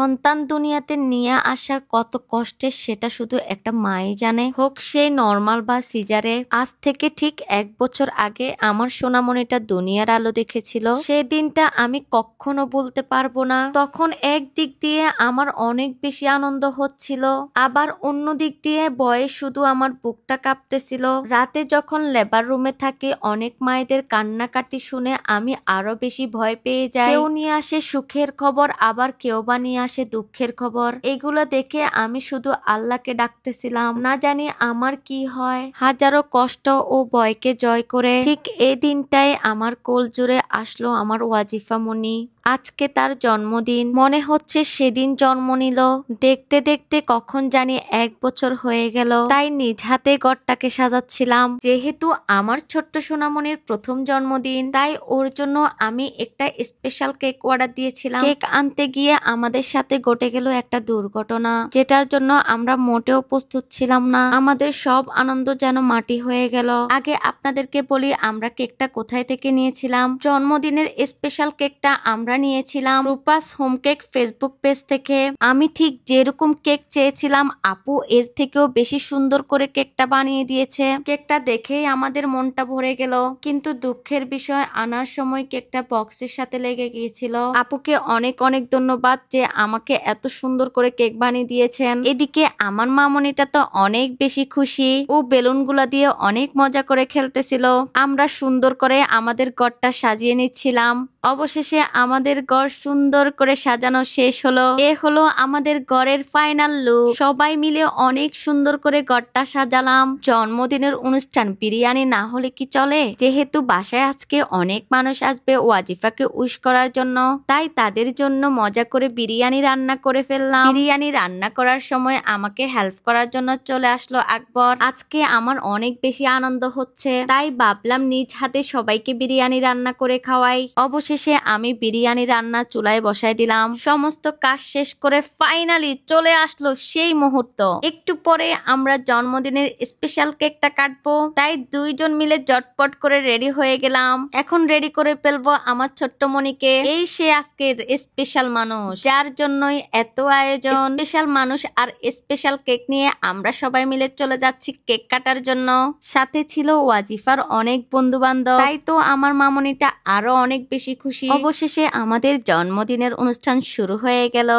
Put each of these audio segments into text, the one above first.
সন্তান দুনিয়াতে নিয়ে আসা কত কষ্টের সেটা শুধু একটা মাই জানে, হোক সে নর্মাল বা সিজারে। আজ থেকে ঠিক 1 বছর আগে আমার সোনামণিটা দুনিয়ার আলো দেখেছিল। সে দিনটা আমি কখনো বলতে পারবো না। তখন এক দিক দিয়ে আমার অনেক বেশি আনন্দ হচ্ছিল, আবার অন্য দিক দিয়ে ভয়ে শুধু আমার বুকটা কাঁপতেছিল। রাতে যখন লেবার রুমে থাকি অনেক মায়েদের কান্নাকাটি শুনে আমি আরো বেশি ভয় পেয়ে যাই। কেউ নিয়ে আসে সুখের খবর, আবার কেউ বা নিয়ে আসে দুঃখের খবর। এগুলো দেখে আমি শুধু আল্লাহকে ডাকতেছিলাম, না জানি আমার কি হয়। হাজারো কষ্ট ও ভয়কে জয় করে ঠিক এই দিনটাই আমার কোল জুড়ে আসলো আমার ওয়াজিফা মনি। আজকে তার জন্মদিন। মনে হচ্ছে সেদিন জন্ম নিল। দেখতে দেখতে কখন জানি 1 বছর হয়ে গেল। তাই নিজ হাতে ঘরটাকে সাজাচ্ছিলাম। যেহেতু আমার ছোট্ট সোনামণির প্রথম জন্মদিন, তাই ওর জন্য আমি একটা স্পেশাল কেক অর্ডার দিয়েছিলাম। কেক আনতে গিয়ে আমাদের সাথে ঘটে গেল একটা দুর্ঘটনা, যেটার জন্য আমরা মোটেও প্রস্তুত ছিলাম না। আমাদের সব আনন্দ যেন মাটি হয়ে গেল। আগে আপনাদেরকে বলি আমরা কেকটা কোথায় থেকে নিয়েছিলাম। জন্মদিনের স্পেশাল কেকটা আমরা নিয়েছিলাম Rupa's home cake Facebook page থেকে। আমি ঠিক যেরকম কেক চেয়েছিলাম আপু এর থেকেও বেশি সুন্দর করে কেকটা বানিয়ে দিয়েছে। কেকটা দেখেই আমাদের মনটা ভরে গেল, কিন্তু দুঃখের বিষয় আনার সময় কেকটা বক্সের সাথে লেগে গিয়েছিল। আপুকে অনেক অনেক ধন্যবাদ যে আমাকে এত সুন্দর করে কেক বানিয়ে দিয়েছেন। এদিকে আমার মামনিটা তো অনেক বেশি খুশি, ও বেলুনগুলা দিয়ে অনেক মজা করে খেলতেছিল। আমরা সুন্দর করে আমাদের ঘরটা সাজিয়ে নিচ্ছিলাম। অবশেষে আমাদের ঘর সুন্দর করে সাজানো শেষ হলো। এ হলো আমাদের ঘরের ফাইনাল লুক। সবাই মিলে অনেক সুন্দর করে ঘরটা সাজালাম। জন্মদিনের অনুষ্ঠান বিরিয়ানি না হলে কি চলে? যেহেতু বাসায় আজকে অনেক মানুষ আসবে ওয়াজিফাকে উইশ করার জন্য, তাই তাদের জন্য মজা করে বিরিয়ানি রান্না করে ফেললাম। বিরিয়ানি রান্না করার সময় আমাকে হেল্প করার জন্য চলে আসলো আকবর। আজকে আমার অনেক বেশি আনন্দ হচ্ছে, তাই ভাবলাম নিজ হাতে সবাইকে বিরিয়ানি রান্না করে খাওয়াই। অবশেষে আমি বিরিয়ানি রান্না চুলায় বসাই দিলাম। সমস্ত কাজ শেষ করে ফাইনালি চলে আসলো সেই মুহূর্ত। একটু পরে আমরা জন্মদিনের স্পেশাল কেকটা কাটবো, তাই দুইজন মিলে জটপট করে রেডি হয়ে গেলাম। এখন রেডি করে ফেলবো আমার ছোট্ট মনিকে। এই সে আজকের স্পেশাল মানুষ, যার জন্যই এত আয়োজন। স্পেশাল মানুষ আর স্পেশাল কেক নিয়ে আমরা সবাই মিলে চলে যাচ্ছি কেক কাটার জন্য। সাথে ছিল ওয়াজিফার অনেক বন্ধু বান্ধব, তাই তো আমার মামনিটা আরো অনেক বেশি খুশি। অবশেষে আমাদের জন্মদিনের অনুষ্ঠান শুরু হয়ে গেল।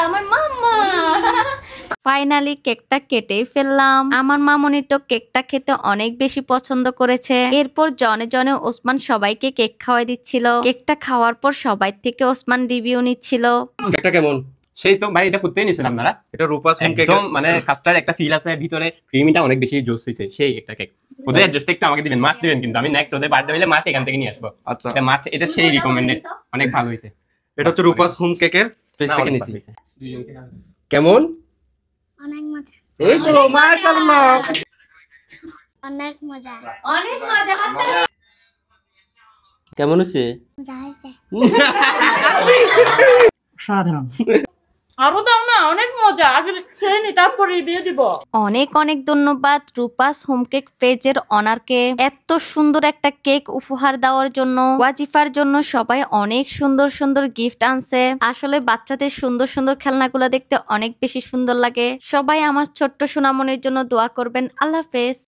আমার মাম্মা ফাইনালি কেকটা কেটেই ফেললাম। আমার মামনি তো কেকটা খেতে অনেক বেশি পছন্দ করেছে। এরপর জনে জনে ওসমান সবাইকে কেক খাওয়াই দিচ্ছিল। কেকটা খাওয়ার পর সবাই থেকে ওসমান রিভিউ নিচ্ছিল। কেকটা কেমন? সেই তো ভাই এটা করতেই নিছেন আপনারা। এটা রূপাস হোম কেক, মানে কাস্টার্ড একটা ফিল আছে, ভিতরে ক্রিমিটা অনেক বেশি জোস হইছে। সেই একটা কেক। ওদের অ্যাড্রেসটা একটু আমাকে দিবেন, মাস্ট দিবেন, কিন্তু আমি নেক্সট ওদের বার্থডে হইলে মাস্ট এখান থেকে নিয়ে আসবো। আচ্ছা, এটা মাস্ট, এটা সেই রিকমেন্ডেড, অনেক ভালো হইছে। এটা হচ্ছে রূপাস হোম কেকের পেজ থেকে নিছি। কেমন? অনেক মজা। এই তো মাশাআল্লাহ, অনেক মজা। অনেক মজা। কেমন হইছে? মজা হয়েছে। সাধারণ। আরো দাও না, অনেক মজা। আগে খেয়ে নি তারপর রিভিউ দিব। অনেক অনেক ধন্যবাদ রূপাস হোম কেক পেজের অনারকে এত সুন্দর একটা কেক উপহার দেওয়ার জন্য। ওয়াজিফার জন্য সবাই অনেক সুন্দর সুন্দর গিফট আনছে। আসলে বাচ্চাদের সুন্দর সুন্দর খেলনাগুলো দেখতে অনেক বেশি সুন্দর লাগে। সবাই আমার ছোট্ট সোনামনির জন্য দোয়া করবেন। আল্লাহ হাফেজ।